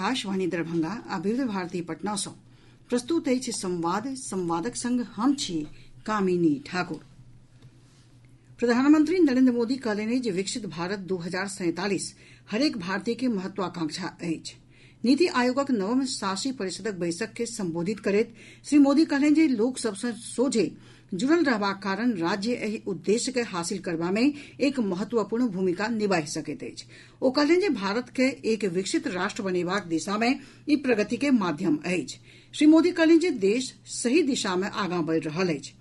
आकाशवाणी दरभंगा आ विविध भारती पटना सँ प्रस्तुत अछि संवादक संग हम छी कामिनी ठाकुर। प्रधानमंत्री नरेंद्र मोदी कहलनि जे विकसित भारत 2047 हरेक भारतीय के महत्वाकांक्षा अछि। नीति आयोगक नवम शासी परिषदक बैसक के संबोधित करैत श्री मोदी कहलनि जे लोक सभ सँ सोझे जुड़ल रहबाक कारण राज्य एहि उद्देश्य के हासिल करबा मे एक महत्वपूर्ण भूमिका निभाहि सकैत अछि। ओ कहलनि जे भारत के एक विकसित राष्ट्र बनेबाक दिशा मे ई प्रगति के माध्यम अछि। श्री मोदी कहलनि जे देश सही दिशा मे आगां बढ़ि रहल अछि।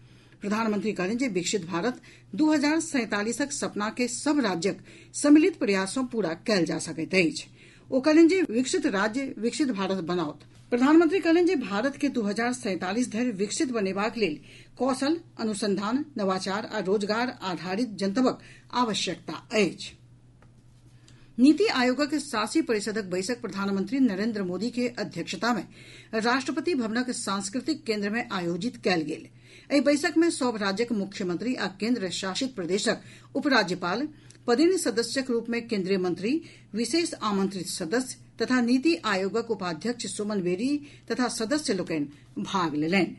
प्रधानमंत्री कहलनि जे विकसित भारत 2047क सपना के सभ राज्यक सम्मिलित प्रयास सँ पूरा कयल जा सकैत अछि। ओ कहलनि जे विकसित राज्य विकसित भारत बनाओत। प्रधानमंत्री कहलनि जे भारत के 2047 धरि विकसित बनेबाक लेल कौशल, अनुसंधान, नवाचार आ रोजगार आधारित जनतबक आवश्यकता अछि। नीति आयोगक शासी परिषदक बैसक प्रधानमंत्री नरेंद्र मोदी के अध्यक्षता में राष्ट्रपति भवनक सांस्कृतिक केंद्र में आयोजित कयल गेल। एहि बैसक में सभ राज्यक मुख्यमंत्री आ केंद्र शासित प्रदेशक उपराज्यपाल, पदेन सदस्यक रूप में केंद्रीय मंत्री, विशेष आमंत्रित सदस्य तथा नीति आयोगक उपाध्यक्ष सुमन बेरी तथा सदस्य लोकनि भाग लेलनि।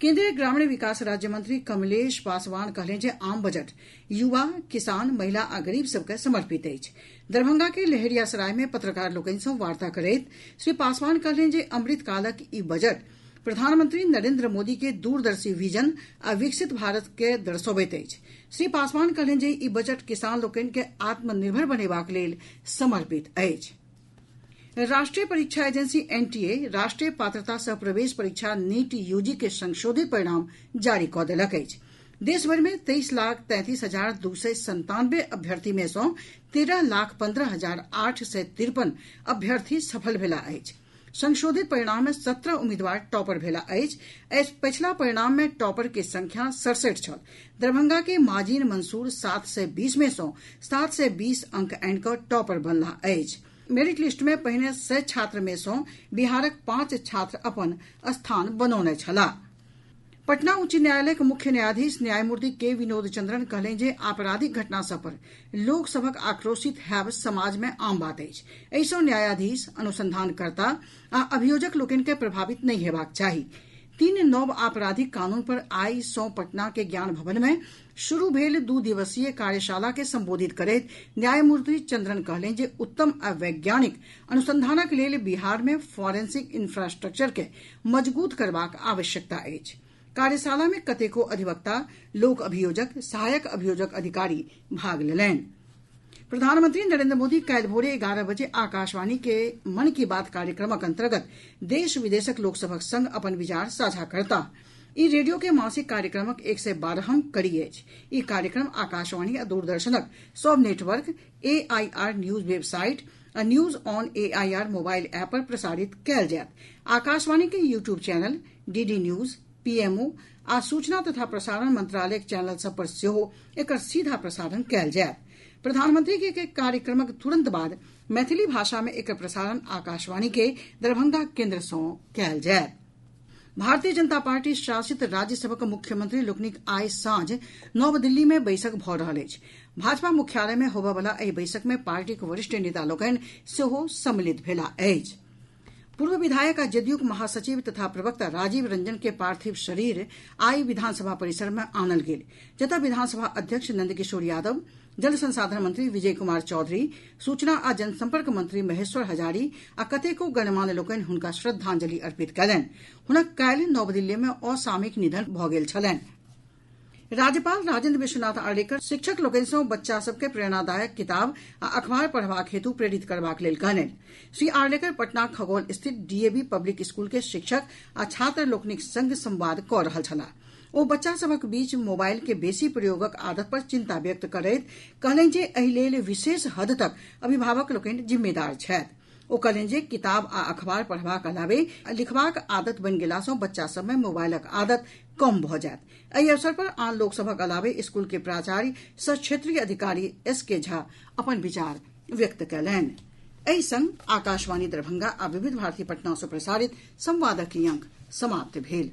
केंद्रीय ग्रामीण विकास राज्य मंत्री कमलेश पासवान कहलनि जे आम बजट युवा, किसान, महिला आ गरीब सभ के समर्पित अछि। दरभंगा के लहेरियासराय में पत्रकार लोकनि सँ वार्ता करैत श्री पासवान कहलनि जे अमृत कालक ई बजट प्रधानमंत्री नरेंद्र मोदी के दूरदर्शी विजन आ विकसित भारत के दर्शबैत अछि। श्री पासवान कहलनि जे ई बजट किसान लोकनि के आत्मनिर्भर बनेबाक लेल समर्पित अछि। राष्ट्रीय परीक्षा एजेंसी एनटीए राष्ट्रीय पात्रता सह प्रवेश परीक्षा नीट यूजी के संशोधित परिणाम जारी कऽ देलक अछि। देश भरि में 23,33,297 अभ्यर्थी में सँ 13,15,853 अभ्यर्थी सफल भेला अछि। संशोधित परिणाम में 17 उम्मीदवार टॉपर भेला अछि। पछिला परिणाम में टॉपर के संख्या 67 छल। दरभंगा के माजिन मंसूर 720 में सँ 720 अंक आनि कऽ टॉपर बनलाह अछि। मेरिट लिस्ट में पहिने 100 छात्र में सँ बिहारक 5 छात्र अपन स्थान बनौने छलाह। पटना उच्च न्यायालयक मुख्य न्यायाधीश न्यायमूर्ति के विनोद चंद्रन कहलनि जे आपराधिक घटना सभ पर लोक सभक आक्रोशित हैब समाज में आम बात अछि। एहि सँ न्यायाधीश, अनुसंधानकर्ता आ अभियोजक लोकनि के प्रभावित नहि हेबाक चाही। 3 नव आपराधिक कानून पर आइ सँ पटना के ज्ञान भवन में शुरू भेल 2 दिवसीय कार्यशाला के संबोधित करैत न्यायमूर्ति चंद्रन कहलनि जे उत्तम आ वैज्ञानिक अनुसंधानक लेल बिहार में फॉरेंसिक इंफ्रास्ट्रक्चर के मजगूत करबाक आवश्यकता अछि। कार्यशाला में कतेको अधिवक्ता, लोक अभियोजक, सहायक अभियोजक अधिकारी भाग लेलनि। प्रधानमंत्री नरेंद्र मोदी काल्हि भोरे 11 बजे आकाशवाणी के मन की बात कार्यक्रमक अंतर्गत देश विदेशक लोक सभक संग अपन विचार साझा करताह। ई रेडियो के मासिक कार्यक्रमक 112हम कड़ी अछि। ई कार्यक्रम आकाशवाणी आ दूरदर्शनक सभ नेटवर्क, AIR न्यूज वेबसाइट आ news on AIR mobile app पर प्रसारित कयल जायत। आकाशवाणी के YouTube channel, DD news, PMO आ सूचना तथा प्रसारण मंत्रालयक चैनल सभ पर सेहो एकर सीधा प्रसारण कयल जायत। प्रधानमंत्री के कार्यक्रमक तुरंत बाद मैथिली भाषा में एकर प्रसारण आकाशवाणी के दरभंगा केंद्र सँ कयल जायत। भारतीय जनता पार्टी शासित राज्य सभक मुख्यमंत्री लोकनिक आइ साँझ नव दिल्ली में बैसक भऽ रहल अछि। भाजपा मुख्यालय में होबय वला एहि बैसक में पार्टीक वरिष्ठ नेता लोकनि सेहो सम्मिलित भेलाह अछि। पूर्व विधायक आ जदयूक महासचिव तथा प्रवक्ता राजीव रंजन के पार्थिव शरीर आइ विधानसभा परिसर में आनल गेल, जतऽ विधानसभा अध्यक्ष नंदकिशोर यादव, जल संसाधन मंत्री विजय कुमार चौधरी, सूचना आ जनसंपर्क मंत्री महेश्वर हजारी आ कतेको गणमान्य लोकनि हुनका श्रद्धांजलि अर्पित कयलनि। हुनक काल्हि नव दिल्ली में असामयिक निधन भऽ गेल छलनि। राज्यपाल राजेंद्र विश्वनाथ आर्लेकर शिक्षक लोकनि सँ बच्चा सभ के प्रेरणादायक किताब आ अखबार पढ़बाक हेतु प्रेरित करबाक लेल कहलनि। श्री आर्लेकर पटना खगौल स्थित DAV पब्लिक स्कूल के शिक्षक आ छात्र लोकनिक संग संवाद कऽ रहल छलाह। ओ बच्चा सभक बीच मोबाइल के बेसी प्रयोगक आदत पर चिंता व्यक्त करैत कहलनि जे एहि लेल विशेष हद तक अभिभावक लोकनि जिम्मेदार छथि। ओ कहलनि जे किताब आ अखबार पढ़बाक अलावे लिखबाक आदत बनि गेला सँ बच्चा सभ में मोबाइलक आदत कम भऽ जायत। एहि अवसर पर आन लोक सभक अलावे स्कूल के प्राचार्य सह क्षेत्रीय अधिकारी SK झा अपन विचार व्यक्त कयलनि। एहि संग आकाशवाणी दरभंगा आ विविध भारती पटना सँ प्रसारित संवादक ई अंक समाप्त भेल।